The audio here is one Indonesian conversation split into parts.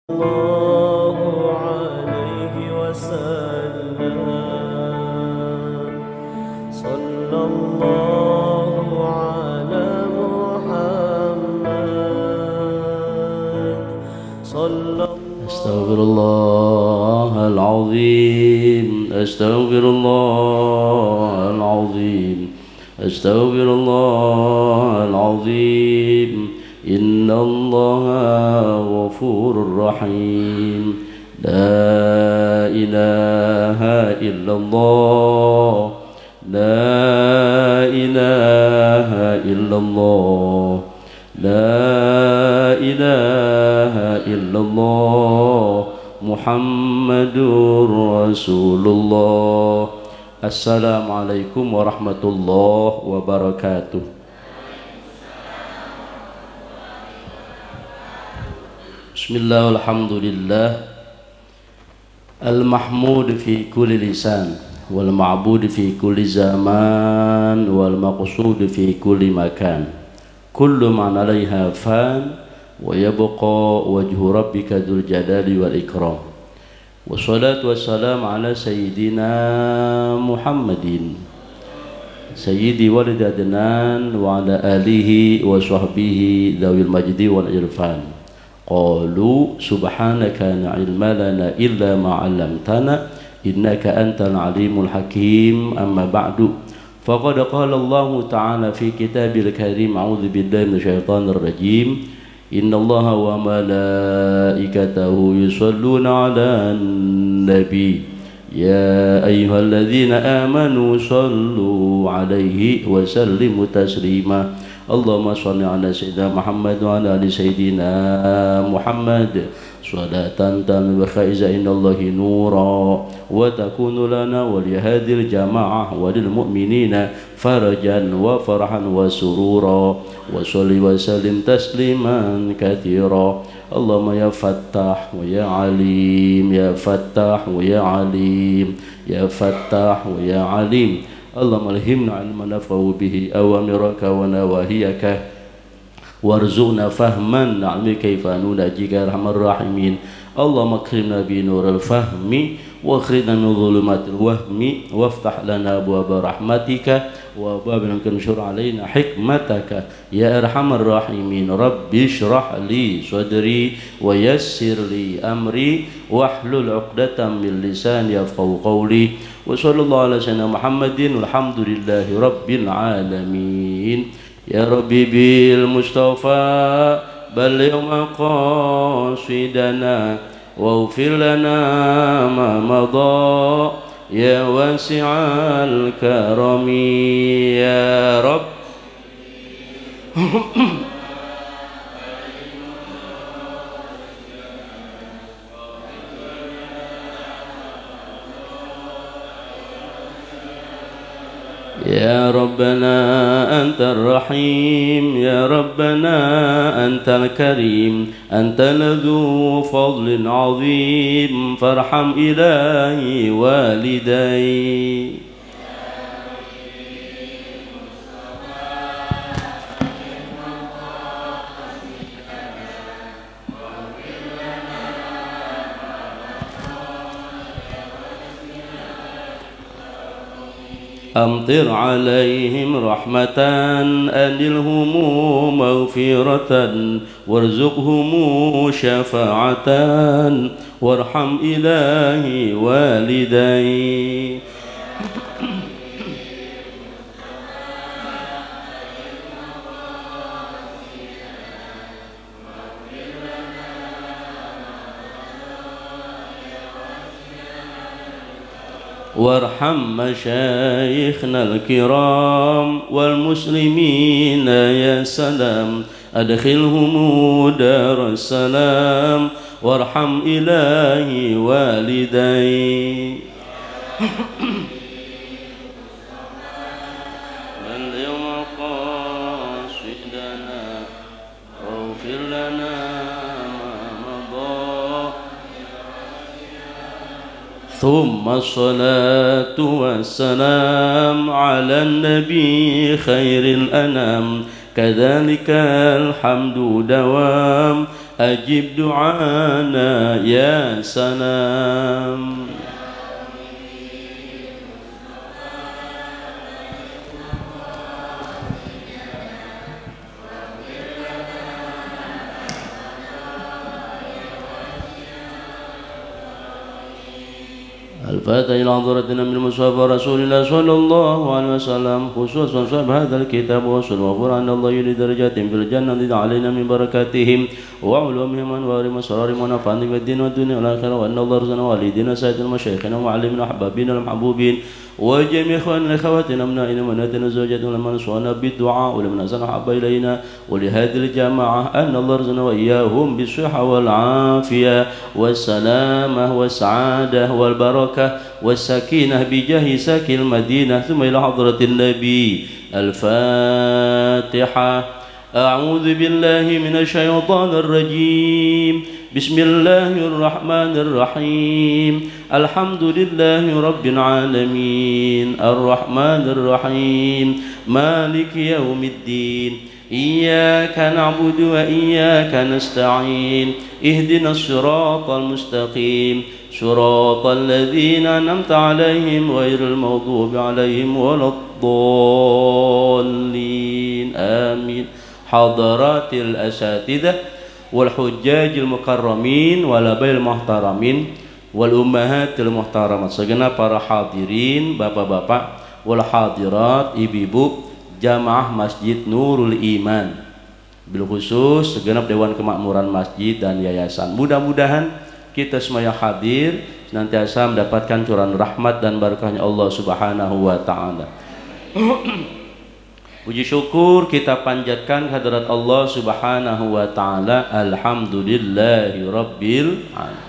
الله عليه وسلم صلى الله على محمد صلى أستغفر الله العظيم أستغفر الله العظيم أستغفر الله العظيم إن الله غفور رحيم لا إله إلا الله لا إله إلا الله لا إله إلا الله محمد رسول الله. Assalamualaikum warahmatullahi wabarakatuh. Bismillah, alhamdulillah, al-mahmud fi kulli lisan wal ma'bud fi kulli zaman wal maqsud fi kulli makan. Kullu man 'alaiha fan wa yabqa wajhu rabbika dzul jalali wal ikram. Wassalatu wassalamu ala sayyidina Muhammadin sayyidi walid adnan wa ala alihi wa sahbihi dzawil majdi wal irfan. Qalu subhanaka la ilma lana illa ma 'allamtana innaka antal alimul hakim. Amma ba'du. Faqad qala Allah ta'ala fi kitabil karim, a'udzu billahi minasyaitonir rajim. Innallaha wa malaikatahu yusholluna 'alan nabi ya ayyuhalladzina amanu shallu 'alaihi wa sallimu taslima. Allahumma shalli 'ala sayyidina Muhammad wa 'ala ali sayyidina Muhammad salatan tamma khaiza innallahi nura wa takunu lana wa li hadhil jamaah wa lil mu'minina farajan wa farhan wa surura wa sholli wa sallim tasliman katsira. Allahumma ya fattah wa ya alim ya fattah wa ya alim ya fattah wa ya alim. Allahumma alhimna ilman naf'u bihi awamiraka wa nawahiyaka warzuqna fahman na'mi kaifa nunajika arhamar rahimin. Allahumma akrimna bi nuril fahmi wa akhrijna min dhulumatil wahmi waftah lana abwaaba rahmatika wa abwaaba anshur alaina hikmataka ya arhamar rahimin. Rabbi shrah li sadri wa yassir li amri wahlul 'uqdatam min lisani yafqahu qawli. Wa sallallahu ala sayyidina Muhammadin walhamdulillahi rabbil alamin. Ya Rabbi bil Mustafa balligh maqasidana waghfir lana ma madha ya wasi'al karami ya Rabb. Ya Rabbana antar rahim ya Rabbana antal karim anta ladzu fadlin azim farham ilahi walidai. Amtir alaihim rahmatan anilhumu maghfiratan warzuqhumu syafa'atan warham ilahi walidai. Warham masyayikhna al-kiram wal muslimina ya salam adkhilhum daras salam warham ilahi walidai. ثم الصلاة والسلام على النبي خير الأنام كذلك الحمد دوام أجب دعانا يا سلام. الفاتحة إلى حضرتنا من المصطفى رسول الله صلى الله عليه وسلم خصوصا صاحب هذا الكتاب وصل وقرآن الله يلي درجات في الجنة زد علينا من بركاتهم وعلومهم وأنوارهم وأسرارهم ونفعنا بالدين والدنيا والآخرة وأن الله رزقنا والدينا سائر المشايخنا ومعلمنا وأحبابنا المحبوبين وجميع إخواننا أخواتنا أبنائنا وبناتنا زوجاتنا لمن نصحنا بالدعاء ولمن أحسن أحب إلينا ولهذه الجماعة أن الله رزقنا وإياهم بالصحة والعافية والسلامة والسعادة والبركة والسكينة بجاه ساكن المدينة ثم إلى حضرة النبي. الفاتحة. أعوذ بالله من الشيطان الرجيم. بسم الله الرحمن الرحيم. الحمد لله رب العالمين الرحمن الرحيم مالك يوم الدين إياك نعبد وإياك نستعين اهدنا الصراط المستقيم صراط الذين أنعمت عليهم غير المغضوب عليهم ولا الضالين آمين. حضرات الأساتذة والحجاج المكرمين والآباء المحترمين wal ummahatil muhtaramat, segenap para hadirin, bapak-bapak, wal hadirat, ibu-ibu, jamaah Masjid Nurul Iman, bil khusus segenap Dewan Kemakmuran Masjid dan Yayasan. Mudah-mudahan kita semua yang hadir senantiasa mendapatkan curahan rahmat dan barakahnya Allah Subhanahu wa taala. Puji syukur kita panjatkan kehadirat Allah Subhanahu wa taala. Alhamdulillahi rabbil alamin.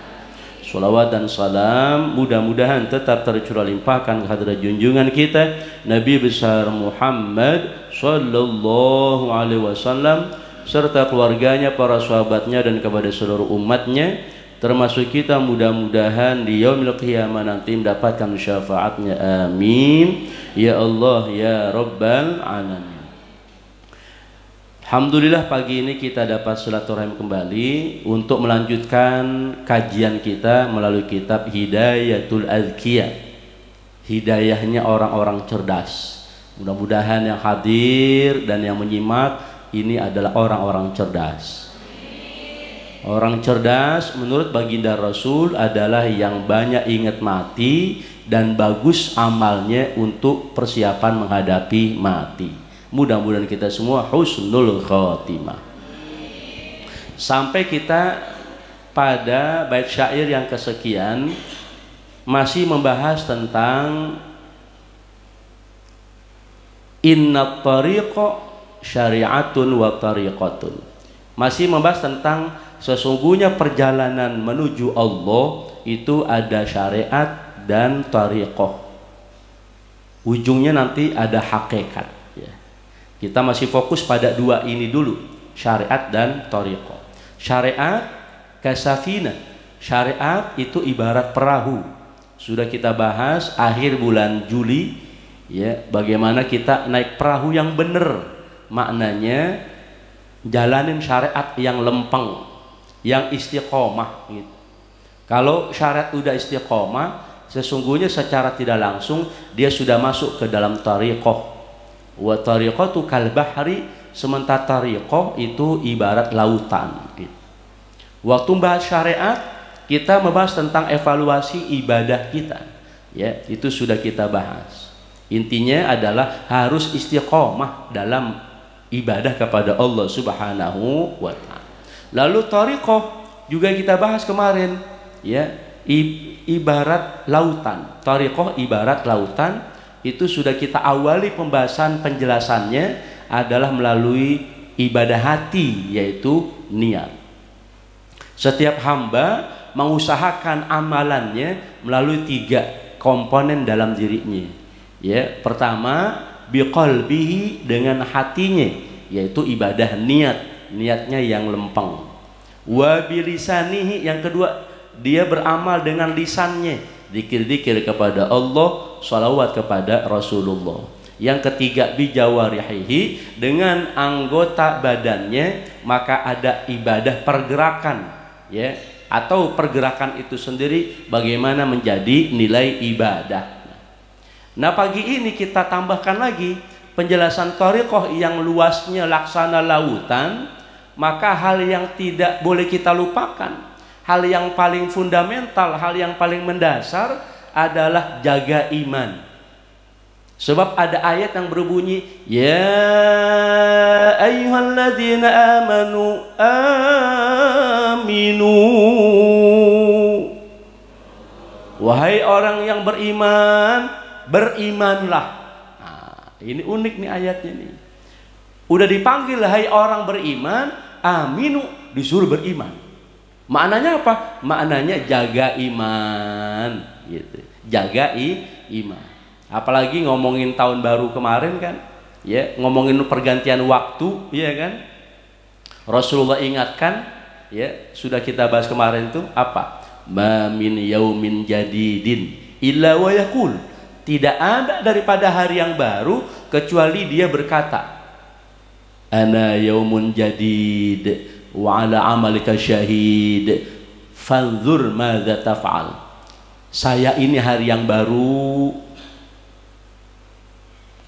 Salawat dan salam mudah-mudahan tetap tercurah limpahkan kehadirat junjungan kita Nabi besar Muhammad sallallahu alaihi wasallam serta keluarganya, para sahabatnya dan kepada seluruh umatnya, termasuk kita mudah-mudahan di yaumil qiyamah nanti mendapatkan syafaatnya. Amin ya Allah ya Rabbal alamin. Alhamdulillah pagi ini kita dapat silaturahim kembali untuk melanjutkan kajian kita melalui kitab Hidayatul Azkiyah, hidayahnya orang-orang cerdas. Mudah-mudahan yang hadir dan yang menyimak ini adalah orang-orang cerdas. Orang cerdas menurut baginda Rasul adalah yang banyak ingat mati dan bagus amalnya untuk persiapan menghadapi mati. Mudah-mudahan kita semua husnul khotimah. Sampai kita pada bait syair yang kesekian masih membahas tentang inna tariqa syari'atun wa tariqatun. Masih membahas tentang sesungguhnya perjalanan menuju Allah itu ada syariat dan tariqah. Ujungnya nanti ada hakikat. Kita masih fokus pada dua ini dulu, syariat dan tariqah. Syariat kasafina, syariat itu ibarat perahu. Sudah kita bahas akhir bulan Juli, ya, bagaimana kita naik perahu yang benar. Maknanya jalanin syariat yang lempeng, yang istiqomah gitu. Kalau syariat udah istiqomah, sesungguhnya secara tidak langsung dia sudah masuk ke dalam tariqah. Wa tariqatu kal bahri, sementara tariqah itu ibarat lautan gitu. Waktu membahas syariat kita membahas tentang evaluasi ibadah kita, ya, itu sudah kita bahas. Intinya adalah harus istiqomah dalam ibadah kepada Allah Subhanahu wa taala. Lalu tariqah juga kita bahas kemarin, ya, ibarat lautan. Tariqah ibarat lautan. Itu sudah kita awali pembahasan penjelasannya adalah melalui ibadah hati, yaitu niat. Setiap hamba mengusahakan amalannya melalui 3 komponen dalam dirinya. Ya, pertama biqalbihi, dengan hatinya, yaitu ibadah niat, niatnya yang lempeng. Wa bilisanihi, yang kedua dia beramal dengan lisannya, zikir-zikir kepada Allah, salawat kepada Rasulullah. Yang ketiga bijawarihi, dengan anggota badannya, maka ada ibadah pergerakan, ya, atau pergerakan itu sendiri bagaimana menjadi nilai ibadah. Nah, pagi ini kita tambahkan lagi penjelasan thariqah yang luasnya laksana lautan. Maka hal yang tidak boleh kita lupakan, hal yang paling fundamental, hal yang paling mendasar adalah jaga iman. Sebab ada ayat yang berbunyi, ya ayyuhalladzina amanu aminu. Wahai orang yang beriman, berimanlah. Nah, ini unik nih ayatnya nih. Udah dipanggil hai orang beriman, aminu, disuruh beriman. Maknanya apa? Maknanya jaga iman, gitu. Jaga iman. Apalagi ngomongin tahun baru kemarin kan, ya, ngomongin pergantian waktu, ya kan. Rasulullah ingatkan, ya, sudah kita bahas kemarin tuh apa? Ma min yaumin jadidin illa wa yaqul. Tidak ada daripada hari yang baru kecuali dia berkata, ana yaumun jadid wa ala amalika syahid fanzur madza taf'al. Saya ini hari yang baru,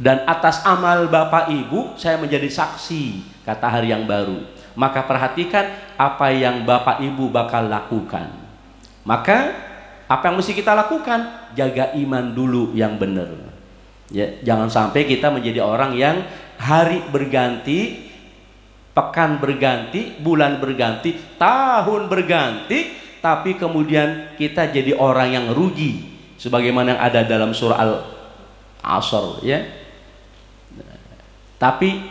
dan atas amal Bapak Ibu saya menjadi saksi, kata hari yang baru. Maka perhatikan apa yang Bapak Ibu bakal lakukan. Maka apa yang mesti kita lakukan? Jaga iman dulu yang benar. Ya, jangan sampai kita menjadi orang yang hari berganti, pekan berganti, bulan berganti, tahun berganti, tapi kemudian kita jadi orang yang rugi. Sebagaimana yang ada dalam surah Al-Asr, ya. Tapi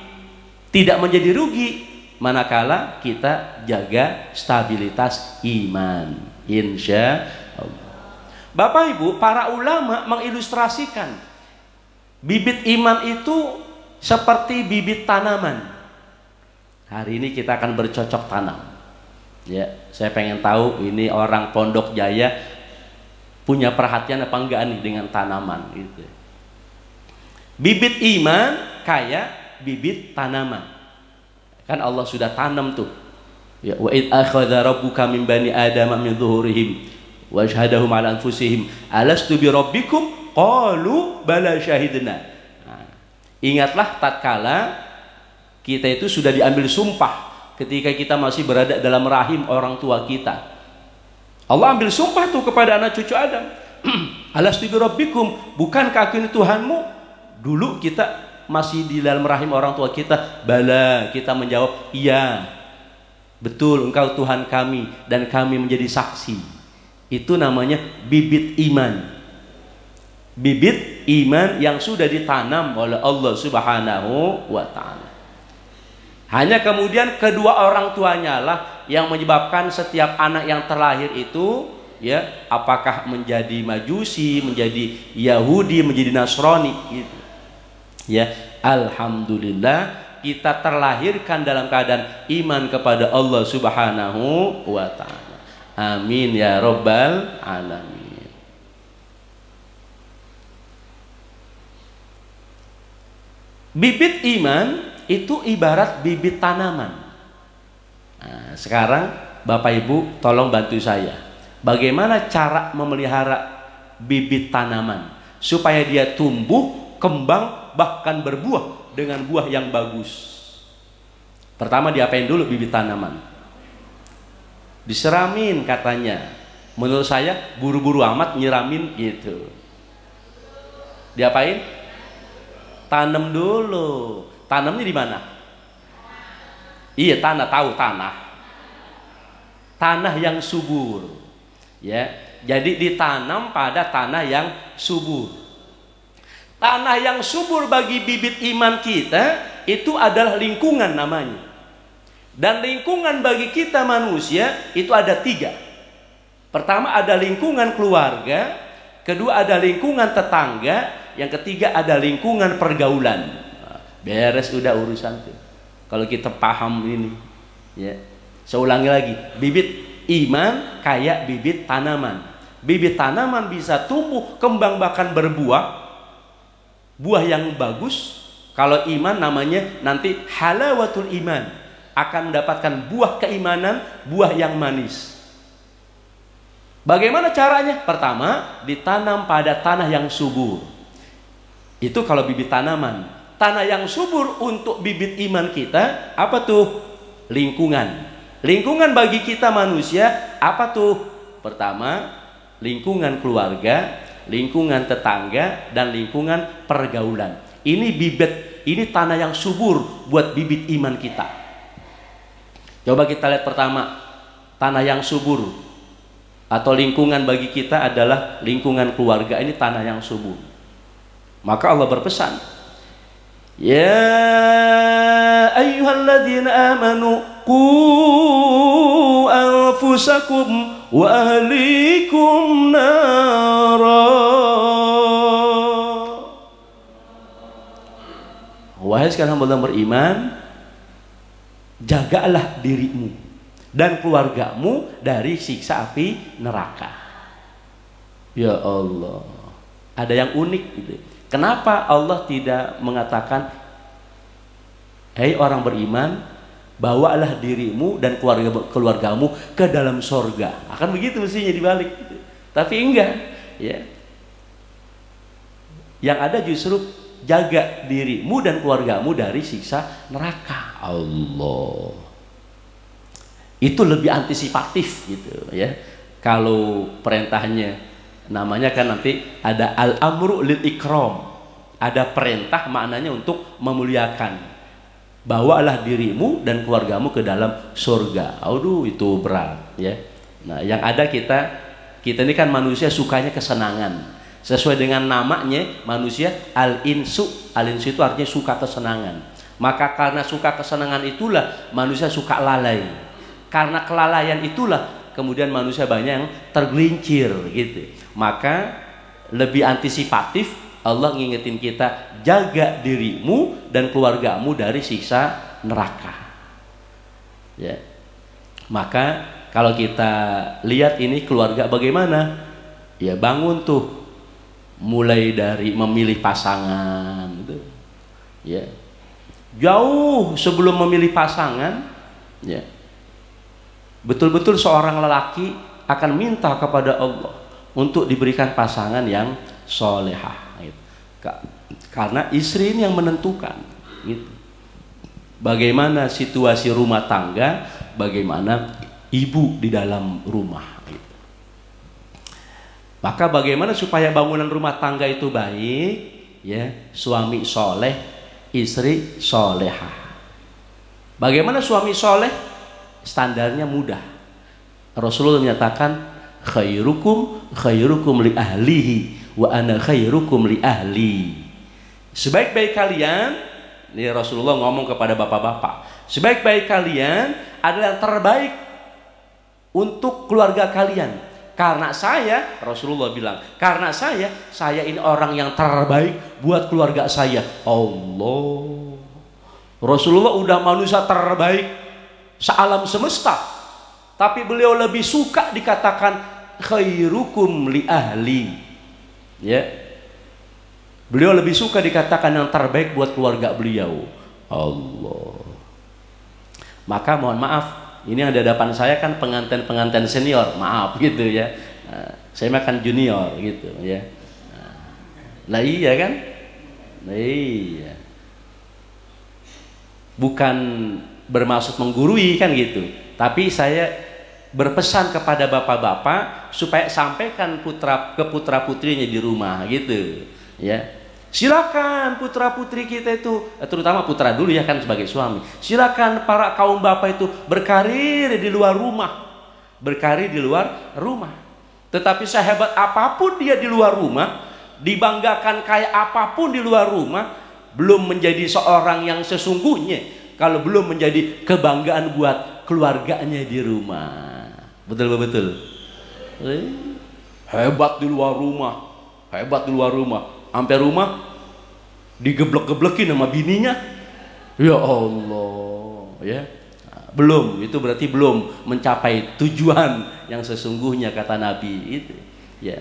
tidak menjadi rugi manakala kita jaga stabilitas iman, insya Allah. Bapak Ibu, para ulama mengilustrasikan bibit iman itu seperti bibit tanaman. Hari ini kita akan bercocok tanam. Ya, saya pengen tahu ini orang Pondok Jaya punya perhatian apa enggak nih dengan tanaman gitu. Bibit iman kayak bibit tanaman. Kan Allah sudah tanam tuh. Ya, wa id akhadha rabbuka min bani adama min dhuhurihim wa asyhadahum ala anfusihim alastu bi rabbikum qalu bala syahidna. Nah, ingatlah tatkala kita itu sudah diambil sumpah ketika kita masih berada dalam rahim orang tua kita. Allah ambil sumpah tuh kepada anak cucu Adam. Alastu bi rabbikum, bukankah aku ini Tuhanmu? Dulu kita masih di dalam rahim orang tua kita, bala, kita menjawab, iya, betul, engkau Tuhan kami, dan kami menjadi saksi. Itu namanya bibit iman. Bibit iman yang sudah ditanam oleh Allah Subhanahu wa ta'ala. Hanya kemudian kedua orang tuanya lah yang menyebabkan setiap anak yang terlahir itu, ya, apakah menjadi Majusi, menjadi Yahudi, menjadi Nasrani, gitu. Ya, alhamdulillah kita terlahirkan dalam keadaan iman kepada Allah Subhanahu wa ta'ala. Amin ya rabbal alamin. Bibit iman itu ibarat bibit tanaman. Nah, sekarang Bapak Ibu tolong bantu saya. Bagaimana cara memelihara bibit tanaman supaya dia tumbuh, kembang, bahkan berbuah dengan buah yang bagus? Pertama diapain dulu bibit tanaman? Diseramin katanya. Menurut saya buru-buru amat nyiramin gitu. Diapain? Tanam dulu. Tanamnya di mana? Iya, tanah, tahu tanah. Tanah yang subur. Ya, jadi ditanam pada tanah yang subur. Tanah yang subur bagi bibit iman kita itu adalah lingkungan namanya. Dan lingkungan bagi kita manusia itu ada 3. Pertama ada lingkungan keluarga, kedua ada lingkungan tetangga, yang ketiga ada lingkungan pergaulan. Nah, beres udah urusan tuh. Kalau kita paham ini, ya. Saya ulangi lagi, bibit iman kayak bibit tanaman. Bibit tanaman bisa tumbuh, kembang, bahkan berbuah Buah yang bagus, kalau iman namanya nanti halawatul iman, akan mendapatkan buah keimanan, buah yang manis. Bagaimana caranya? Pertama, ditanam pada tanah yang subur. Itu kalau bibit tanaman. Tanah yang subur untuk bibit iman kita, apa tuh? Lingkungan. Lingkungan bagi kita manusia, apa tuh? Pertama, lingkungan keluarga, lingkungan tetangga, dan lingkungan pergaulan. Ini bibit, ini tanah yang subur buat bibit iman kita. Coba kita lihat pertama, tanah yang subur atau lingkungan bagi kita adalah lingkungan keluarga. Ini tanah yang subur. Maka Allah berpesan, ya ayyuhalladzina amanu qu anfusakum wa ahlikum nara. Wahai sekalian hamba yang beriman, jagalah dirimu dan keluargamu dari siksa api neraka. Ya Allah, ada yang unik gitu. Kenapa Allah tidak mengatakan, hei orang beriman, bawalah dirimu dan keluargamu ke dalam sorga? Akan begitu mestinya dibalik gitu. Tapi enggak ya. Yang ada justru jaga dirimu dan keluargamu dari siksa neraka. Allah, itu lebih antisipatif gitu ya. Kalau perintahnya namanya kan nanti ada al-amru lil ikram, ada perintah maknanya untuk memuliakan. Bawalah dirimu dan keluargamu ke dalam surga. Aduh, itu berat ya. Nah, yang ada kita ini kan manusia sukanya kesenangan. Sesuai dengan namanya manusia al-insu. Al-insu itu artinya suka kesenangan. Maka karena suka kesenangan itulah manusia suka lalai. Karena kelalaian itulah kemudian manusia banyak yang tergelincir gitu. Maka lebih antisipatif Allah ngingetin kita, jaga dirimu dan keluargamu dari siksa neraka. Ya. Maka kalau kita lihat ini keluarga bagaimana? Ya bangun tuh, mulai dari memilih pasangan gitu. Ya. Jauh sebelum memilih pasangan, ya. Betul-betul seorang lelaki akan minta kepada Allah untuk diberikan pasangan yang solehah gitu. Karena istri ini yang menentukan gitu. Bagaimana situasi rumah tangga, bagaimana ibu di dalam rumah gitu. Maka bagaimana supaya bangunan rumah tangga itu baik ya, suami soleh, istri solehah. Bagaimana suami soleh? Standarnya mudah. Rasulullah menyatakan khairukum li ahlihi wa ana khairukum li ahli. Sebaik-baik kalian, ini Rasulullah ngomong kepada bapak-bapak, sebaik-baik kalian adalah yang terbaik untuk keluarga kalian. Karena saya, Rasulullah bilang, karena saya ini orang yang terbaik buat keluarga saya. Allah, Rasulullah udah manusia terbaik sealam semesta, tapi beliau lebih suka dikatakan khairukum li ahli ya. Beliau lebih suka dikatakan yang terbaik buat keluarga beliau. Allah. Maka mohon maaf, ini yang di hadapan saya kan pengantin senior, maaf gitu ya. Saya makan junior gitu ya. Nah iya kan? Nah iya. Bukan bermaksud menggurui kan gitu, tapi saya berpesan kepada bapak-bapak supaya sampaikan ke putra putrinya di rumah gitu ya. Silakan putra putri kita itu, terutama putra dulu ya kan sebagai suami, silakan para kaum bapak itu berkarir di luar rumah, berkarir di luar rumah. Tetapi sehebat apapun dia di luar rumah, dibanggakan kayak apapun di luar rumah, belum menjadi seorang yang sesungguhnya kalau belum menjadi kebanggaan buat keluarganya di rumah. Betul. Hebat di luar rumah, hebat di luar rumah, sampai rumah digeblek-geblekin sama bininya. Ya Allah, ya. Belum, itu berarti belum mencapai tujuan yang sesungguhnya kata Nabi itu. Ya.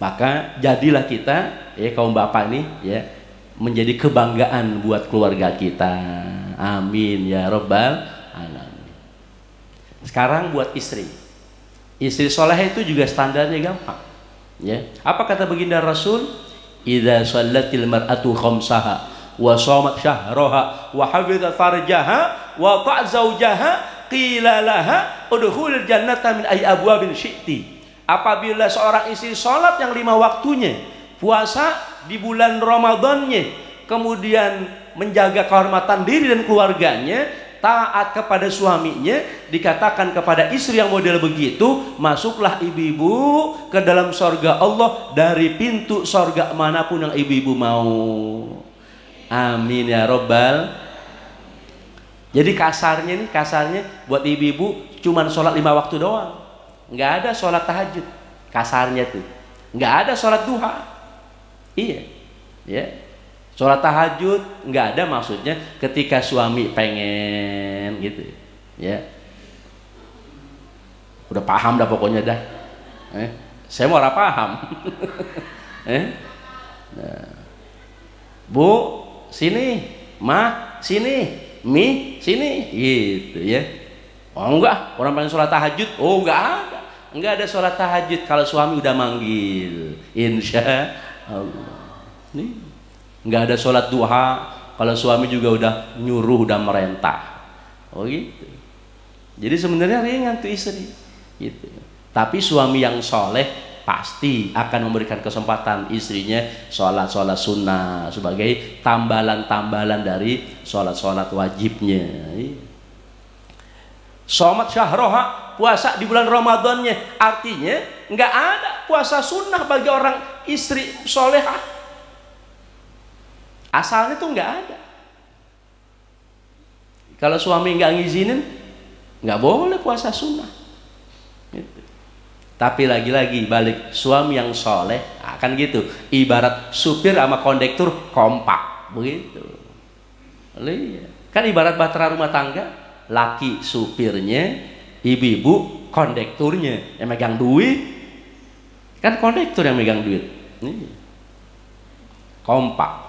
Maka jadilah kita ya kaum bapak ini ya menjadi kebanggaan buat keluarga kita. Amin ya rabbal alamin. Sekarang buat istri. Istri soleh itu juga standarnya gampang. Ya. Apa kata baginda Rasul? Idza shallatil mar'atu khamsaha wa shamat syahraha wa hafizat farjaha wa ta'a zawjaha qila laha udkhulil jannata min ayyi abwabil syi'ti. Apabila seorang istri sholat yang 5 waktunya, puasa di bulan Ramadannya, kemudian menjaga kehormatan diri dan keluarganya, taat kepada suaminya, dikatakan kepada istri yang model begitu, masuklah ibu-ibu ke dalam sorga Allah dari pintu sorga manapun yang ibu-ibu mau. Amin ya robbal. Jadi kasarnya buat ibu-ibu cuman sholat 5 waktu doang. Nggak ada sholat tahajud, kasarnya tuh nggak ada sholat duha. Iya ya, sholat tahajud nggak ada, maksudnya ketika suami pengen gitu ya. Udah paham dah pokoknya dah. Saya mau ora paham. Nah. Bu sini, ma sini, mi sini gitu ya. Oh enggak, orang pengen sholat tahajud. Oh enggak ada sholat tahajud kalau suami udah manggil. Insya Allah. Nih, enggak ada sholat duha kalau suami juga udah nyuruh, udah merentah. Oh gitu. Jadi sebenarnya ringan tuh istri. Gitu. Tapi suami yang soleh pasti akan memberikan kesempatan istrinya sholat sunnah sebagai tambalan dari sholat wajibnya. Sholat syahroha, puasa di bulan Ramadannya, artinya nggak ada puasa sunnah bagi orang istri solehah. Asalnya tuh nggak ada. Kalau suami nggak ngizinin, nggak boleh puasa sunnah. Gitu. Tapi lagi-lagi balik, suami yang soleh akan gitu. Ibarat supir sama kondektur kompak, begitu. Kan ibarat bahtera rumah tangga. Laki supirnya, ibu-ibu kondekturnya yang megang duit. Kan kondektur yang megang duit. Kompak.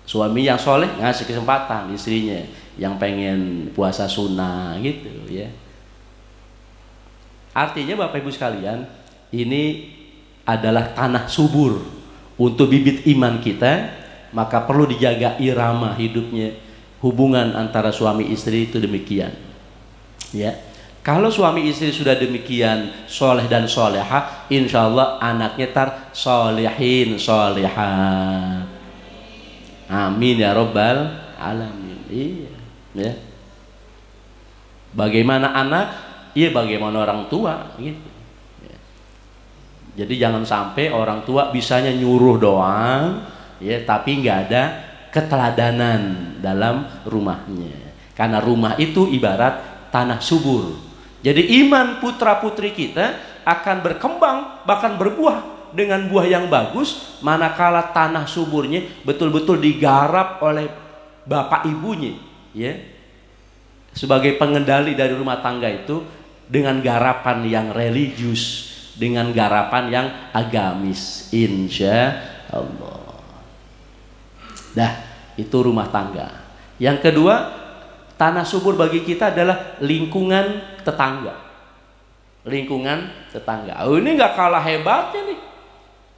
Suami yang soleh ngasih kesempatan istrinya yang pengen puasa sunnah gitu ya. Artinya Bapak Ibu sekalian, ini adalah tanah subur untuk bibit iman kita, maka perlu dijaga irama hidupnya. Hubungan antara suami istri itu demikian ya. Kalau suami istri sudah demikian soleh dan solehah, insya Allah anaknya tar solehin solehah. Amin ya robbal alamin. Iya ya. Bagaimana anak, iya bagaimana orang tua gitu ya. Jadi jangan sampai orang tua bisanya nyuruh doang ya, tapi nggak ada keteladanan dalam rumahnya. Karena rumah itu ibarat tanah subur. Jadi iman putra putri kita akan berkembang, bahkan berbuah dengan buah yang bagus manakala tanah suburnya betul-betul digarap oleh bapak ibunya ya. Sebagai pengendali dari rumah tangga itu dengan garapan yang religius, dengan garapan yang agamis, insya Allah. Dah, itu rumah tangga. Yang kedua, tanah subur bagi kita adalah lingkungan tetangga. Lingkungan tetangga. Oh, ini nggak kalah hebatnya nih.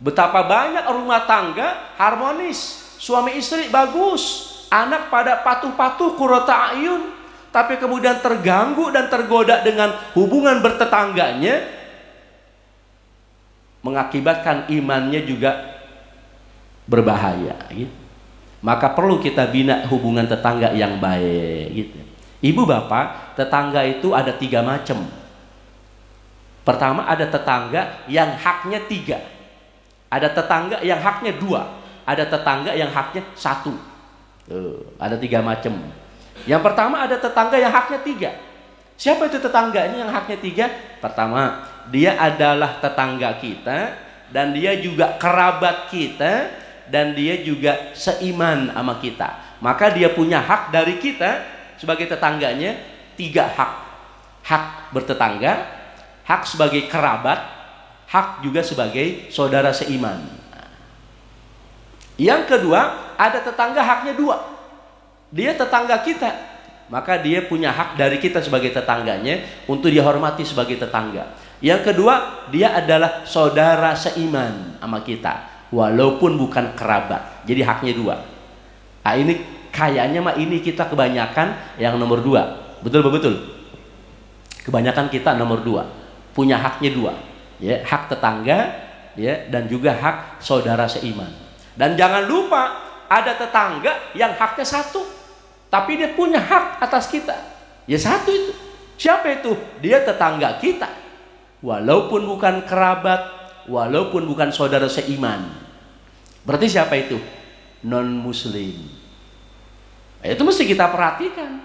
Betapa banyak rumah tangga harmonis, suami istri bagus, anak pada patuh-patuh qurrata ayun, tapi kemudian terganggu dan tergoda dengan hubungan bertetangganya, mengakibatkan imannya juga berbahaya gitu. Maka perlu kita bina hubungan tetangga yang baik gitu. Ibu bapak, tetangga itu ada 3 macam. Pertama, ada tetangga yang haknya 3. Ada tetangga yang haknya 2. Ada tetangga yang haknya 1. Ada 3 macam. Yang pertama, ada tetangga yang haknya 3. Siapa itu tetangganya yang haknya 3? Pertama, dia adalah tetangga kita, dan dia juga kerabat kita, dan dia juga seiman sama kita. Maka dia punya hak dari kita sebagai tetangganya 3 hak. Hak bertetangga, hak sebagai kerabat, hak juga sebagai saudara seiman. Yang kedua, ada tetangga haknya dua. Dia tetangga kita, maka dia punya hak dari kita sebagai tetangganya untuk dihormati sebagai tetangga. Yang kedua, dia adalah saudara seiman sama kita, walaupun bukan kerabat. Jadi haknya dua. Nah, ini kayaknya mah ini kita kebanyakan yang nomor dua. Betul. Kebanyakan kita nomor dua, punya haknya dua, ya, hak tetangga, ya, dan juga hak saudara seiman. Dan jangan lupa ada tetangga yang haknya satu, tapi dia punya hak atas kita, ya satu itu. Siapa itu? Dia tetangga kita, walaupun bukan kerabat, walaupun bukan saudara seiman. Berarti siapa itu? Non muslim. Itu mesti kita perhatikan,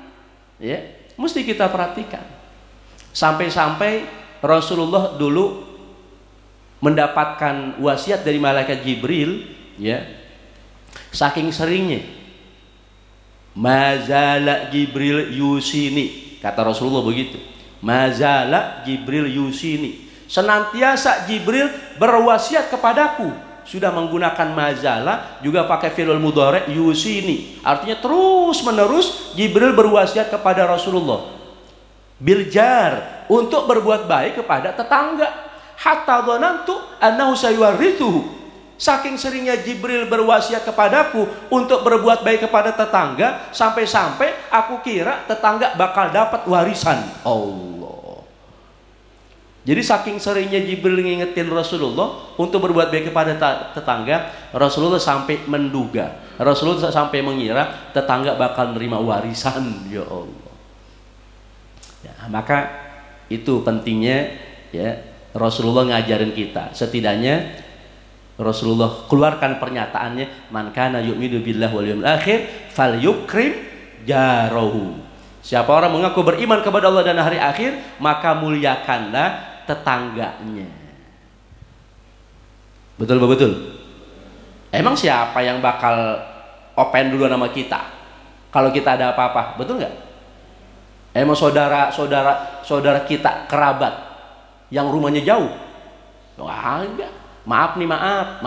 ya, mesti kita perhatikan. Sampai-sampai Rasulullah dulu mendapatkan wasiat dari malaikat Jibril, ya, saking seringnya, mazala Jibril yusini, kata Rasulullah begitu, mazala Jibril yusini, senantiasa Jibril berwasiat kepadaku. Sudah menggunakan mazala, juga pakai fi'il mudhari yusini, artinya terus menerus Jibril berwasiat kepada Rasulullah biljar, untuk berbuat baik kepada tetangga. Hatta dhanantu annahu sayuwarithuhu, saking seringnya Jibril berwasiat kepadaku untuk berbuat baik kepada tetangga, sampai-sampai aku kira tetangga bakal dapat warisan Allah. Jadi saking seringnya Jibril ngingetin Rasulullah untuk berbuat baik kepada tetangga, Rasulullah sampai menduga, Rasulullah sampai mengira tetangga bakal menerima warisan. Ya Allah. Ya, maka itu pentingnya, ya, Rasulullah ngajarin kita. Setidaknya Rasulullah keluarkan pernyataannya, man kana yu'minu billahi wal yawmil akhir falyukrim jarahu. Siapa orang mengaku beriman kepada Allah dan hari akhir, maka muliakanlah tetangganya. Betul. Emang siapa yang bakal open dulu nama kita kalau kita ada apa-apa? Betul nggak? Emang saudara kita kerabat yang rumahnya jauh? Wah, enggak. Maaf nih, maaf.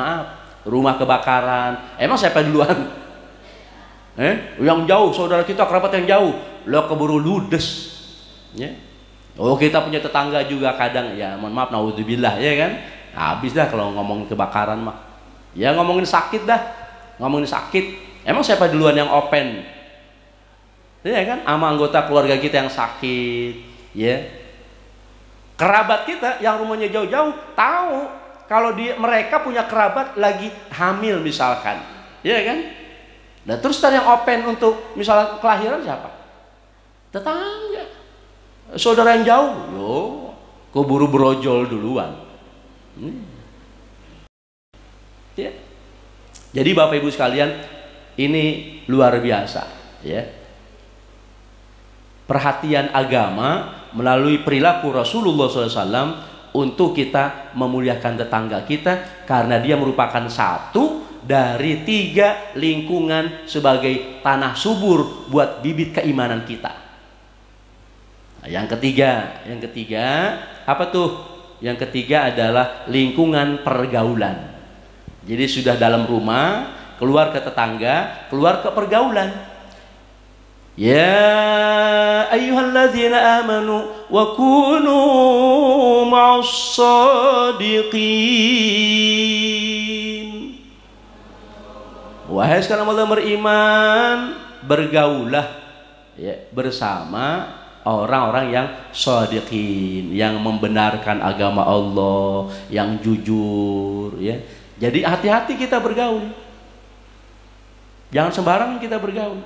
Rumah kebakaran. Emang siapa duluan? Yang jauh, saudara kita kerabat yang jauh, lo keburu ludes. Ya. Oh, kita punya tetangga juga kadang, ya mohon maaf, naudzubillah, ya kan, habis dah kalau ngomongin kebakaran mah, ya ngomongin sakit dah, ngomongin sakit. Emang siapa duluan yang open, ya kan, sama anggota keluarga kita yang sakit, ya, kerabat kita yang rumahnya jauh-jauh tahu kalau mereka punya kerabat lagi hamil misalkan, ya kan. Nah terus yang open untuk misalnya kelahiran siapa? Tetangga. Saudara yang jauh, yo, keburu brojol duluan. Ya. Jadi Bapak Ibu sekalian, ini luar biasa, ya. Perhatian agama melalui perilaku Rasulullah SAW untuk kita memuliakan tetangga kita, karena dia merupakan satu dari 3 lingkungan sebagai tanah subur buat bibit keimanan kita. Yang ketiga apa tuh? Yang ketiga adalah lingkungan pergaulan. Jadi sudah dalam rumah, keluar ke tetangga, keluar ke pergaulan. Ya ayyuhalladzina amanu wa kunu ma'as shadiqin. Wahai sekalian orang beriman, bergaulah, ya, bersama orang-orang yang shadiqin, yang membenarkan agama Allah, yang jujur, ya. Jadi hati-hati kita bergaul. Jangan sembarangan kita bergaul.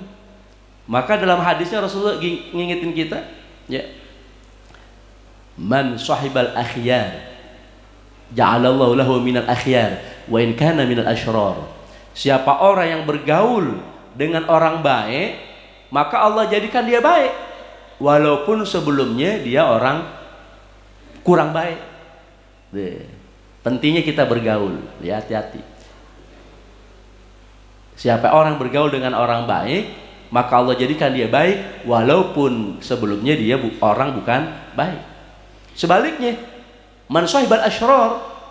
Maka dalam hadisnya Rasulullah ngingetin kita, ya. Man sahibal akhyar ja'alallahu lahu minal akhyar wa in kana minal asyrar. Siapa orang yang bergaul dengan orang baik, maka Allah jadikan dia baik, walaupun sebelumnya dia orang kurang baik. Pentingnya kita bergaul, ya, hati-hati. Siapa orang bergaul dengan orang baik, maka Allah jadikan dia baik, walaupun sebelumnya dia orang bukan baik. Sebaliknya, man sahibal asyrar,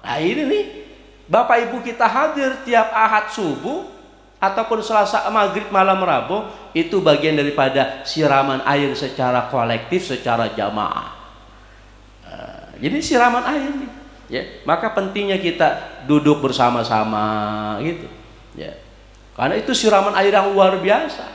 Nah ini nih, Bapak Ibu kita hadir tiap Ahad subuh ataupun Selasa maghrib malam Rabu, itu bagian daripada siraman air secara kolektif, secara jamaah. Jadi siraman air nih, ya. Maka pentingnya kita duduk bersama-sama gitu, ya. Karena itu siraman air yang luar biasa.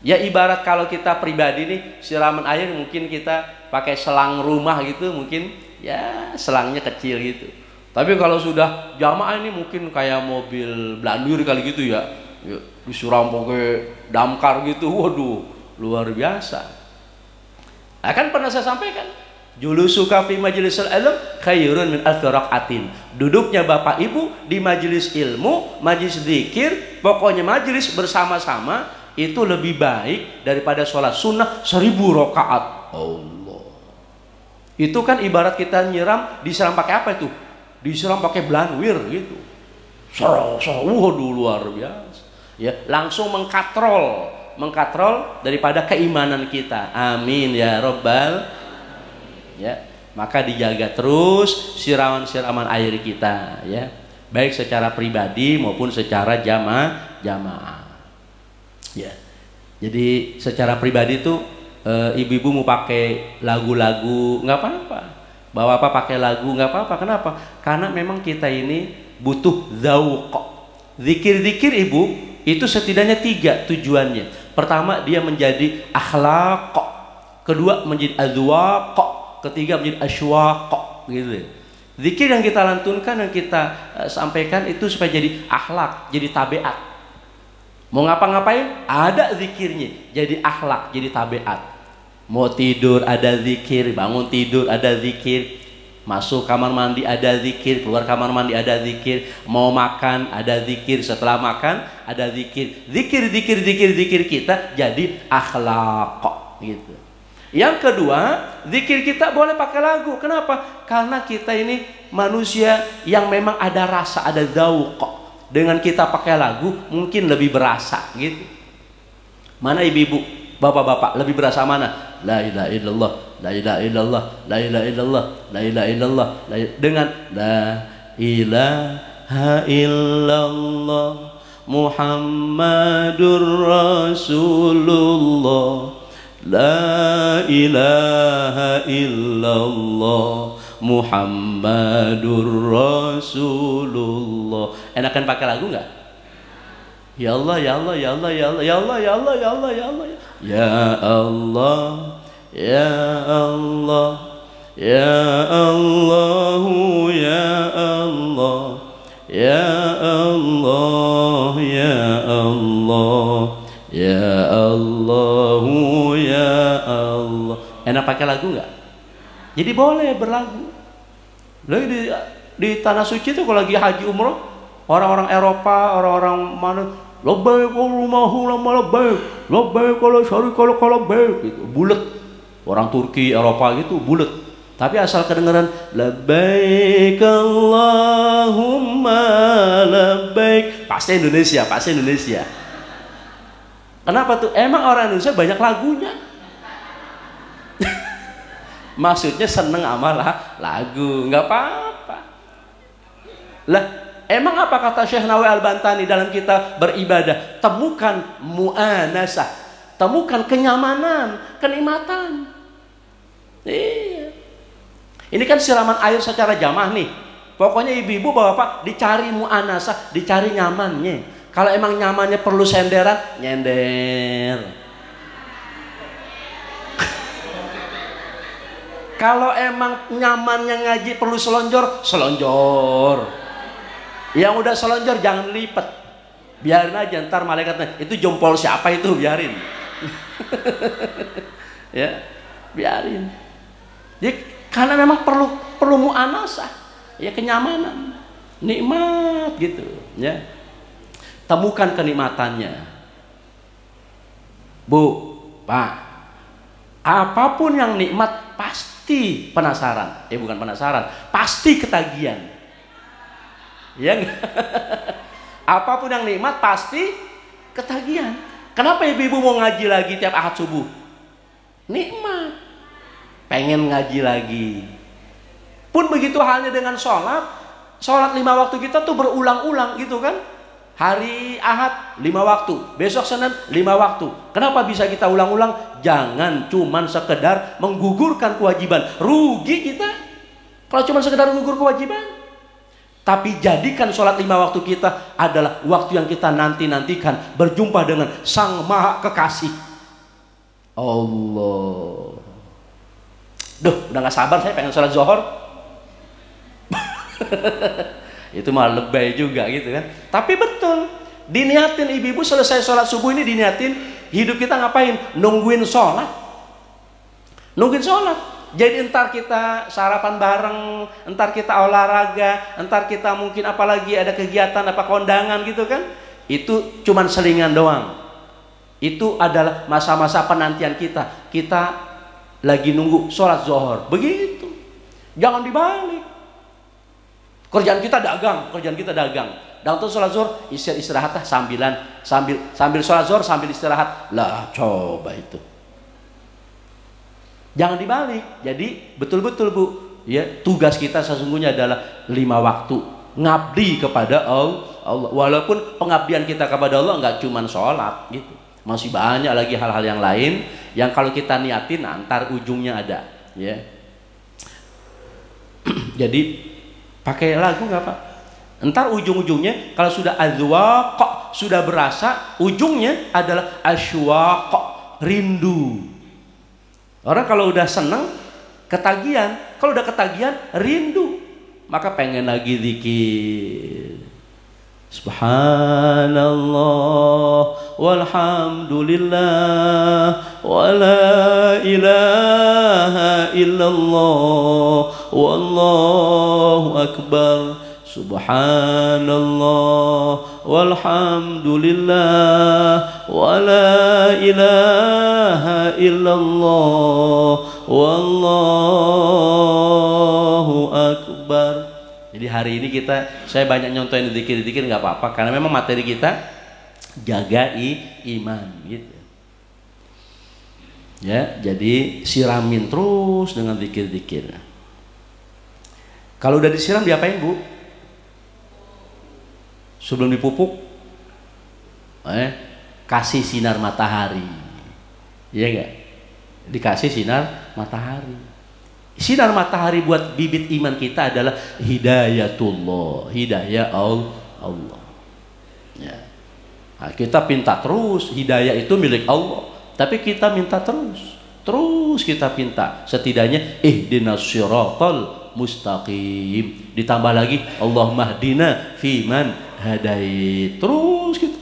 Ya ibarat kalau kita pribadi nih, siraman air mungkin kita pakai selang rumah gitu, mungkin ya selangnya kecil gitu. Tapi kalau sudah jamaah ini mungkin kayak mobil Blandur kali gitu ya, disiram pakai damkar gitu, waduh luar biasa. Akan pernah saya sampaikan, julusuka fi majlisil ilm khairun min alfi rakaatin. Duduknya Bapak Ibu di majelis ilmu, majelis zikir, pokoknya majelis bersama-sama itu lebih baik daripada sholat sunnah 1000 rakaat. Allah. Itu kan ibarat kita nyiram, disiram pakai apa itu? Disiram pakai blanwir gitu. Waduh luar biasa. Ya, langsung mengkatrol daripada keimanan kita. Amin ya robbal. Ya, maka dijaga terus siraman-siraman air kita, ya, baik secara pribadi maupun secara jamaah. Ya, jadi secara pribadi itu ibu-ibu mau pakai lagu-lagu nggak apa-apa, bawa apa pakai lagu nggak apa-apa. Kenapa? Karena memang kita ini butuh zauq. Zikir-zikir ibu itu setidaknya 3 tujuannya. Pertama, dia menjadi akhlaq. Kedua, menjadi azwaq. Ketiga, menjadi asywaq gitu. Zikir yang kita lantunkan, yang kita sampaikan itu supaya jadi akhlak, jadi tabiat. Mau ngapa-ngapain ada zikirnya, jadi akhlak, jadi tabiat. Mau tidur ada zikir, bangun tidur ada zikir, masuk kamar mandi ada zikir, keluar kamar mandi ada zikir, mau makan ada zikir, setelah makan ada zikir. Zikir kita jadi akhlak gitu. Yang kedua, zikir kita boleh pakai lagu. Kenapa? Karena kita ini manusia yang memang ada rasa, ada zauq. Dengan kita pakai lagu mungkin lebih berasa gitu. Mana ibu-ibu, bapak-bapak lebih berasa mana? La ilaha illallah, la ilaha illallah, la ilaha illallah, la ilaha illallah. Dengan la ilaha illallah Muhammadur Rasulullah, la ilaha illallah Muhammadur Rasulullah. Enakan pakai lagu nggak? Ya Allah, ya Allah, ya Allah, ya Allah, ya Allah, ya Allah, ya Allah, ya Allah, ya Allah, ya Allah, ya Allah, ya Allah, ya Allah, ya Allah, ya Allah, ya Allah. Enak pakai lagu nggak? Jadi boleh berlagu. Lagi di tanah suci itu kalau lagi haji umroh, orang-orang Eropa, orang-orang mana, labbaik Allahumma labbaik, labbaik la syarika lak labbaik, gitu. Bulet. Orang Turki, Eropa gitu bulet. Tapi asal kedengaran labbaik Allahumma labbaik, pasti Indonesia, pasti Indonesia. Kenapa tuh? Emang orang Indonesia banyak lagunya. Maksudnya seneng sama lagu, nggak apa-apa. Lah, emang apa kata Syekh Nawawi Al-Bantani dalam kita beribadah? Temukan mu'anasah, temukan kenyamanan, kenikmatan. Iya. Ini kan siraman air secara jamaah nih. Pokoknya ibu-ibu bapak dicari mu'anasah, dicari nyamannya. Kalau emang nyamannya perlu senderan, nyender. Kalau emang nyamannya ngaji perlu selonjor, selonjor. Yang udah selonjor jangan lipet. Biarin aja, ntar malaikatnya, itu jempol siapa itu, biarin. Ya, biarin. Jadi karena memang perlu mu'anasah, ya kenyamanan, nikmat gitu, ya. Temukan kenikmatannya. Bu, Pak, apapun yang nikmat pasti penasaran. Bukan penasaran, pasti ketagihan. Ya enggak? Apapun yang nikmat pasti ketagihan. Kenapa ibu-ibu mau ngaji lagi tiap Ahad subuh? Nikmat. Pengen ngaji lagi. Pun begitu halnya dengan sholat. Sholat 5 waktu kita tuh berulang-ulang gitu kan. Hari Ahad 5 waktu, besok Senin 5 waktu. Kenapa bisa kita ulang-ulang? Jangan cuman sekedar menggugurkan kewajiban. Rugi kita kalau cuma sekedar gugur kewajiban. Tapi jadikan sholat 5 waktu kita adalah waktu yang kita nanti-nantikan berjumpa dengan Sang Maha Kekasih Allah. Duh, udah gak sabar saya pengen sholat zuhur. Itu malah lebay juga gitu kan. Tapi betul, diniatin ibu-ibu selesai sholat subuh ini diniatin, hidup kita ngapain? Nungguin sholat. Nungguin sholat. Jadi entar kita sarapan bareng, entar kita olahraga, entar kita mungkin apalagi ada kegiatan apa kondangan gitu kan. Itu cuman selingan doang. Itu adalah masa-masa penantian kita. Kita lagi nunggu sholat zuhur. Begitu. Jangan dibalik. Kerjaan kita dagang. Dan tuh sholat zuhur istirahat lah sambil sholat zuhur sambil istirahat. Lah coba itu. Jangan dibalik. Jadi betul-betul Bu, ya tugas kita sesungguhnya adalah 5 waktu ngabdi kepada Allah. Walaupun pengabdian kita kepada Allah nggak cuma sholat gitu. Masih banyak lagi hal-hal yang lain yang kalau kita niatin antar ujungnya ada. Ya. Jadi pakai lagu nggak Pak? Entar ujung-ujungnya kalau sudah azwaq, sudah berasa, ujungnya adalah asywaq, rindu. Orang kalau udah seneng ketagihan, kalau udah ketagihan rindu, maka pengen lagi zikir. Subhanallah walhamdulillah wa la ilaha illallah wallahu akbar. Subhanallah walhamdulillah wa la ilaha illallah wallahu akbar. Jadi hari ini saya banyak nyontohin zikir-zikir nggak apa-apa karena memang materi kita jaga iman gitu. Ya, jadi siramin terus dengan zikir-zikir. Kalau udah disiram diapain Bu? Sebelum dipupuk kasih sinar matahari. Iya enggak? Dikasih sinar matahari. Sinar matahari buat bibit iman kita adalah hidayatullah, hidayah Allah. Ya. Nah, kita minta terus, hidayah itu milik Allah, tapi kita minta terus kita minta. Setidaknya ihdinas siratal mustaqim. Ditambah lagi Allahumma hdina fiman hadait. Terus gitu.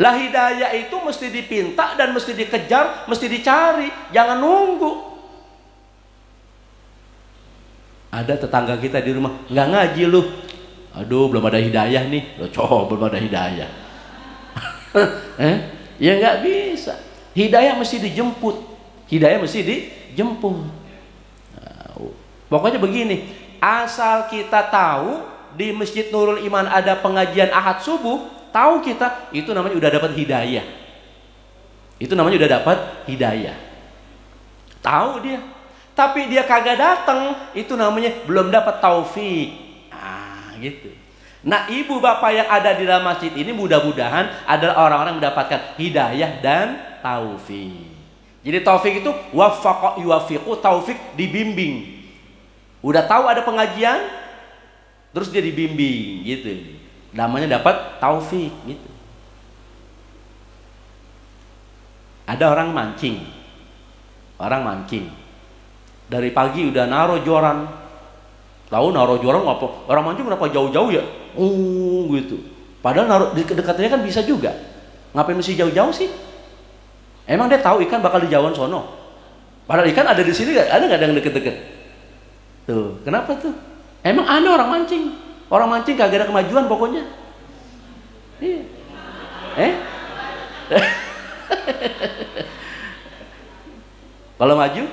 Lah hidayah itu mesti dipinta dan mesti dikejar, mesti dicari, jangan nunggu. Ada tetangga kita di rumah nggak ngaji lu, aduh belum ada hidayah nih, lo coba belum ada hidayah. Ya nggak bisa, hidayah mesti dijemput, Nah, pokoknya begini, asal kita tahu di Masjid Nurul Iman ada pengajian Ahad subuh, tahu kita itu namanya udah dapat hidayah, tahu dia. Tapi dia kagak datang, itu namanya belum dapat taufik. Nah, gitu. Nah, ibu bapak yang ada di dalam masjid ini mudah-mudahan adalah orang-orang mendapatkan hidayah dan taufik. Jadi taufik itu waffaqa yuwaffiqu, taufik dibimbing. Udah tahu ada pengajian, terus dia dibimbing gitu. Namanya dapat taufik gitu. Ada orang mancing. Dari pagi udah naro joran. Tahu naro joran apa? Orang mancing kenapa jauh-jauh ya? Gitu. Padahal naro dekatnya kan bisa juga. Ngapain mesti jauh-jauh sih? Emang dia tahu ikan bakal di jauhan sono? Padahal ikan ada di sini, ada nggak yang deket-deket? Tuh, kenapa tuh? Emang ada orang mancing? Orang mancing kagak ada kemajuan pokoknya. Iya. Kalau maju?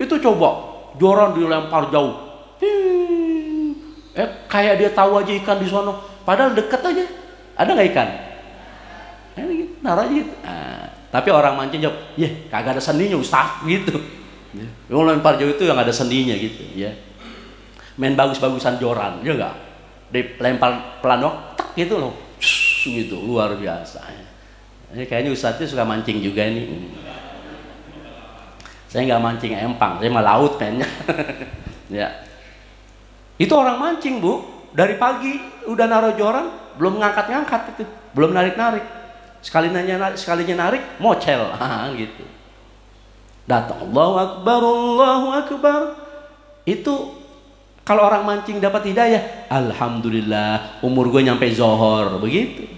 Itu coba joran dilempar jauh, kayak dia tahu aja ikan di sono, padahal deket aja, ada nggak ikan? Naruh aja gitu. Nah, tapi orang mancing jawab, ya kagak ada sendinya Ustaz gitu. Yang lempar jauh itu yang ada sendinya gitu, ya. main bagus-bagusan joran, ya enggak? Dilempar pelan tak gitu loh. Gitu, luar biasa. Ini kayaknya Ustadznya suka mancing juga ini. Saya nggak mancing empang, saya mah laut kayaknya. Ya. Itu orang mancing, Bu. Dari pagi udah naruh joran, belum ngangkat-ngangkat itu, belum narik-narik. Sekalinya narik, mocel, gitu. Datang Allahu Akbar, Allahu Akbar. Itu kalau orang mancing dapat hidayah, alhamdulillah, umur gue nyampe zohor, begitu.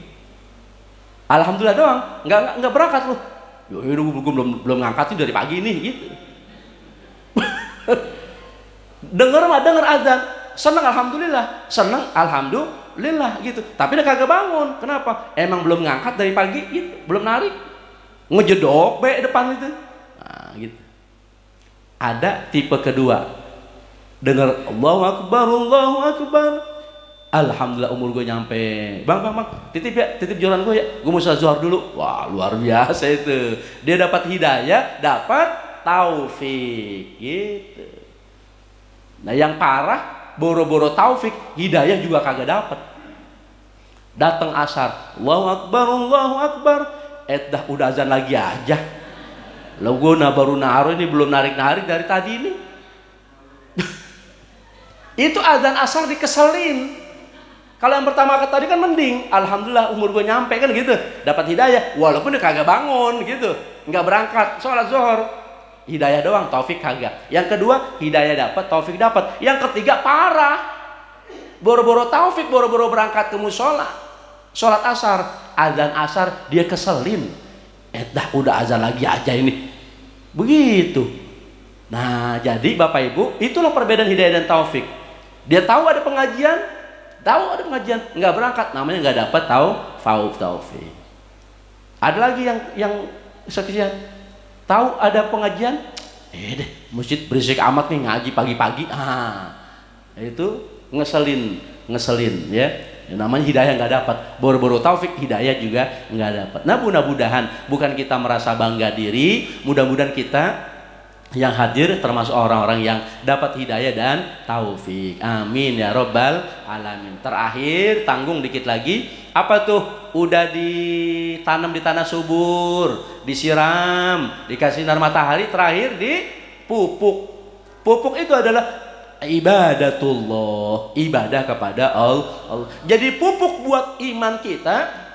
Alhamdulillah doang, nggak berangkat loh. Gue belum ngangkat dari pagi nih, gitu. Denger azan, senang alhamdulillah, gitu. Tapi dia kagak bangun, kenapa? Emang belum ngangkat dari pagi, gitu. Belum narik, ngejedok depan itu. Nah, gitu. Ada tipe kedua. Dengar Allahu Akbar, Allahu Akbar. Alhamdulillah umur gue nyampe. Bang, titip joran gue ya. Gue mau sholat zuhur dulu. Wah, luar biasa itu. Dia dapat hidayah, dapat taufik, gitu. Nah, yang parah, boro-boro taufik, hidayah juga kagak dapat. Datang asar, Allahu Akbar, Allahu Akbar. Dah udah azan lagi aja. Lo gue baru naruh ini, belum narik-narik dari tadi ini. Itu azan asar dikeselin. Kalau yang pertama tadi kan mending, alhamdulillah umur gue nyampe kan gitu, dapat hidayah, walaupun dia kagak bangun gitu, nggak berangkat sholat zuhur, hidayah doang, taufik kagak. Yang kedua hidayah dapat, taufik dapat. Yang ketiga parah, boro-boro taufik, boro-boro berangkat ke musola, sholat asar, azan asar dia keselin, dah udah azan lagi aja ini, begitu. Nah, jadi Bapak Ibu, itulah perbedaan hidayah dan taufik. Dia tahu ada pengajian, nggak berangkat, namanya nggak dapat taufik. Ada lagi yang sekian, tahu ada pengajian, masjid berisik amat nih ngaji pagi-pagi, itu ngeselin, ya. Namanya hidayah nggak dapat, boro-boro taufik, hidayah juga nggak dapat. Nah, mudah-mudahan bukan kita merasa bangga diri, mudah-mudahan kita yang hadir termasuk orang-orang yang dapat hidayah dan taufik. Amin ya robbal alamin. Terakhir, tanggung dikit lagi. Apa tuh? Udah ditanam di tanah subur, disiram, dikasih sinar matahari, terakhir dipupuk. Pupuk itu adalah ibadatullah, ibadah kepada Allah. Jadi pupuk buat iman kita,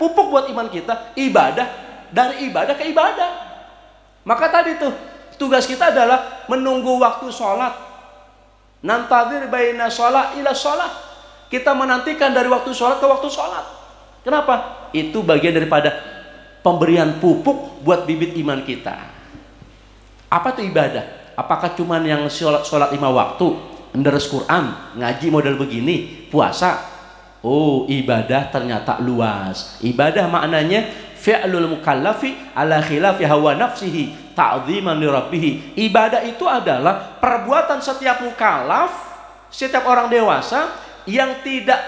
ibadah, dari ibadah ke ibadah. Maka tadi tuh tugas kita adalah menunggu waktu sholat. Nantadhir baina sholat ila sholat. Kita menantikan dari waktu sholat ke waktu sholat. Kenapa? Itu bagian daripada pemberian pupuk buat bibit iman kita. Apa tuh ibadah? Apakah cuman yang sholat 5 waktu, deres Quran, ngaji model begini, puasa? Oh, ibadah ternyata luas. Ibadah maknanya fi'lul mukallafi ala khilafi hawa nafsihi ta'ziman li rabbih. Ibadah itu adalah perbuatan setiap mukallaf, setiap orang dewasa yang tidak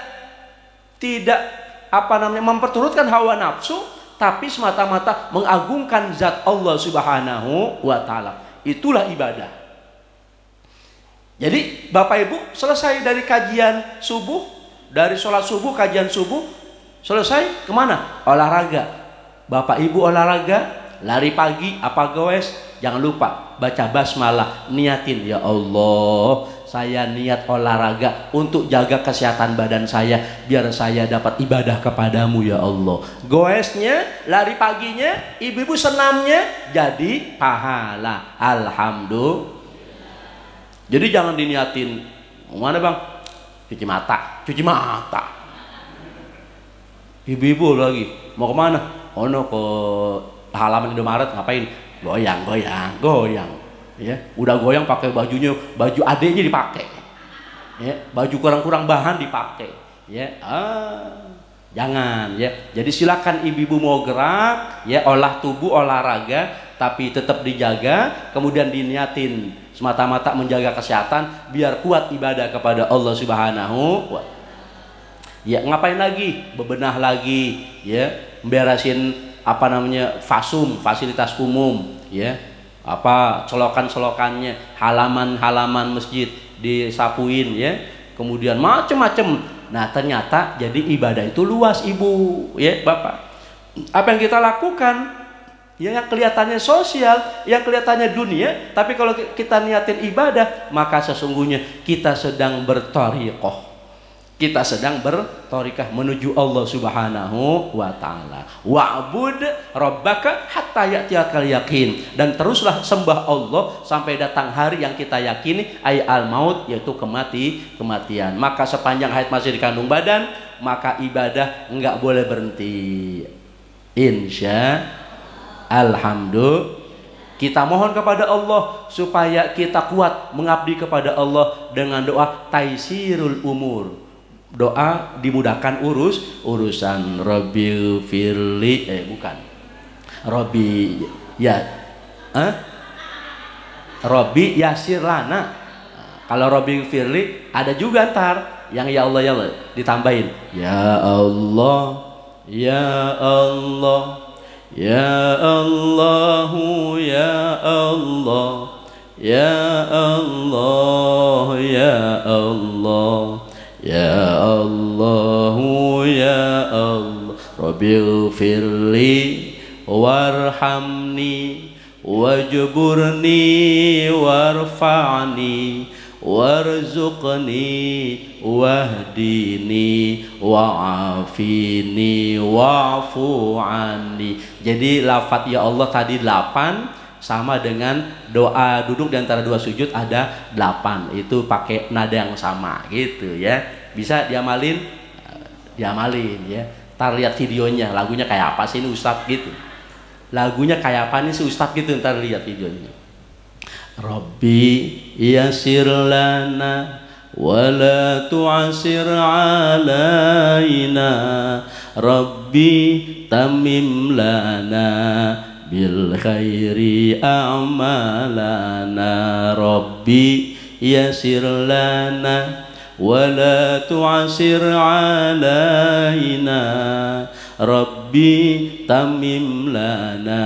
memperturutkan hawa nafsu, tapi semata-mata mengagungkan zat Allah Subhanahu wa taala. Itulah ibadah. Jadi Bapak Ibu selesai dari kajian subuh, dari sholat subuh, kajian subuh, selesai kemana? Olahraga. Bapak Ibu olahraga, lari pagi apa goes, jangan lupa baca basmalah, niatin, ya Allah, saya niat olahraga untuk jaga kesehatan badan saya, biar saya dapat ibadah kepadamu ya Allah. Goesnya, lari paginya, ibu-ibu senamnya jadi pahala. Alhamdulillah. Jadi jangan diniatin, mana bang? Cuci mata. Ibu-ibu lagi mau kemana? Ono ke halaman Indomaret, ngapain? Goyang. Ya, udah goyang pakai bajunya, baju adeknya dipakai. Ya, baju kurang bahan dipakai. Ya, jangan ya. Jadi silakan ibu-ibu mau gerak, ya, olah tubuh, olahraga, tapi tetap dijaga, kemudian diniatin semata-mata menjaga kesehatan biar kuat ibadah kepada Allah Subhanahu wa taala. Ya, ngapain lagi? Bebenah lagi, ya, beresin fasilitas umum, ya, colokan-colokannya, halaman masjid disapuin, ya, kemudian macam-macam. Nah, ternyata jadi ibadah itu luas, Ibu, ya, Bapak. Apa yang kita lakukan, ya, yang kelihatannya sosial, yang kelihatannya dunia, tapi kalau kita niatin ibadah, maka sesungguhnya kita sedang berthariqah. Kita sedang berthariqah menuju Allah Subhanahu wa taala. Wa'bud rabbaka hatta ya'tiyakal yaqin, dan teruslah sembah Allah sampai datang hari yang kita yakini, ay al maut, yaitu kematian. Maka sepanjang hayat masih dikandung badan, maka ibadah enggak boleh berhenti. Insya alhamdulillah. Kita mohon kepada Allah supaya kita kuat mengabdi kepada Allah dengan doa taisirul umur. Doa dimudahkan urusan. Rabbi firli, bukan Rabbi ya, Rabbi yasir lana. Kalau Rabbi firli ada juga ntar yang ya Allah, ya Allah ditambahin ya Allah, ya Allah, ya Allahu, ya Allah, ya Allah, ya Allah, ya Allahu, ya Allah. Rabbighfirli warhamni wajburni warfa'ni warzuqni wahdini wa'afini wa'fu anni. Jadi lafaz ya Allah tadi 8 sama dengan doa duduk di antara dua sujud ada 8. Itu pakai nada yang sama gitu ya. Bisa diamalin? Diamalin ya. Ntar lihat videonya, lagunya kayak apa sih ini Ustadz gitu. Lagunya kayak apa nih si Ustadz gitu, ntar lihat videonya. Rabbi yasir lana wala tu'asir alaina, Rabbi tamim lana bil khairi a'malana, Rabbi yasir lana wala tu'asir alaina, Rabbi tamim lana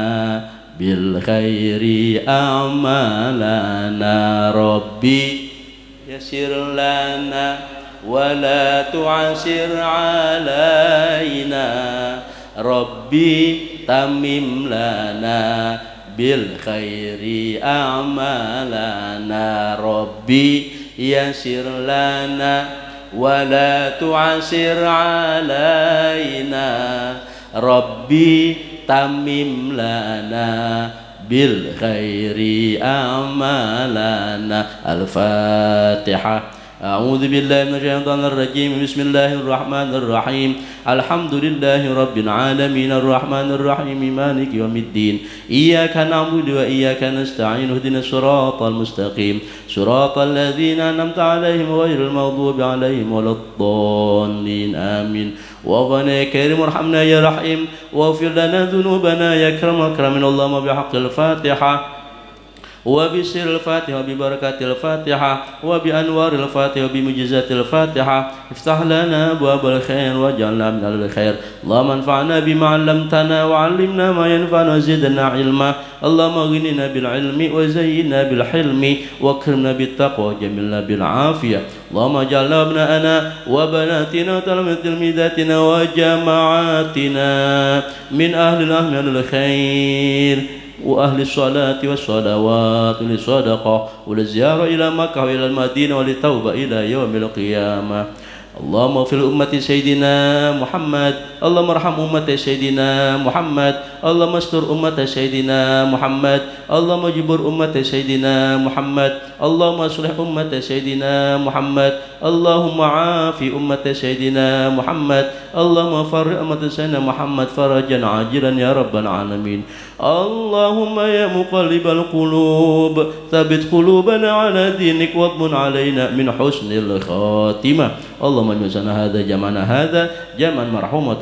bil khairi a'malana, Rabbi yasir lana wala tu'asir alaina, Rabbi tamim lana bil khairi a'malana, Rabbi yasir lana wala tu'asir alaina, Rabbi tamim lana bil khairi a'malana. Al-Fatihah. A'udzu billahi minasy syaithanir rajim. Bismillahirrahmanirrahim. Alhamdulillahi rabbil alamin arrahmanir rahim maliki yaumiddin. Iyyaka na'budu wa iyyaka nasta'in. Ihdinas siratal mustaqim. Siratal ladzina an'amta 'alaihim ghairil maghdubi 'alaihim waladdallin. Amin. Wa ghana karim warhamna ya rahim. Waghfir lana dzunubana ya karim akramin. Allahumma bihaqqil Fatihah وبسر الفاتحة وببركة الفاتحة وبأنوار الفاتحة وبمعجزات الفاتحة افتح لنا أبواب الخير واجعلنا من أهل الخير. اللهم انفعنا بما علمتنا وعلمنا ما ينفعنا وزدنا علما. اللهم اغننا بالعلم وزينا بالحلم واكرمنا بالتقوى وجملنا بالعافية. اللهم اجعلنا ابناءنا وبناتنا وتلميذاتنا وجماعاتنا من أهل الخير وأهل الصلاة والصلوات والصدقة والزيارة إلى مكة وإلى المدينة وللتوبة إلى يوم القيامة. اللهم اغفر أمة سيدنا محمد. اللهم ارحم أمة سيدنا محمد. اللهم استر أمة سيدنا محمد. اللهم اجبر أمة سيدنا محمد. اللهم اصلح أمة سيدنا محمد. اللهم عافي أمة سيدنا محمد. اللهم فرج أمة سيدنا محمد فرجا عاجلا يا رب العالمين. اللهم يا مقلب القلوب ثبت قلوبنا على دينك واضمن علينا من حسن الخاتمة. اللهم اجعلنا هذا جمعنا هذا جمعا مرحوما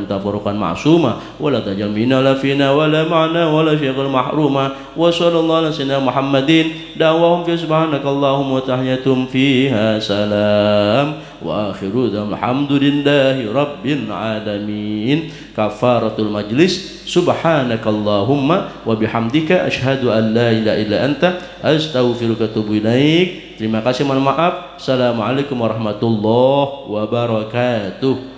تفرقا معصوما ولا تجعل منا ولا فينا ولا معنا ولا شيء محروما. وصلى الله على سيدنا محمد. دعواهم في سبحانك اللهم وتحيتهم فيها سلام. wa akhiru da'wana alhamdulillahi rabbil alamin. Kafaratul majlis, subhanakallahumma wa bihamdika asyhadu an la ilaha illa anta astaghfiruka wa atubu ilaik. Terima kasih, mohon maaf. Assalamualaikum warahmatullahi wabarakatuh.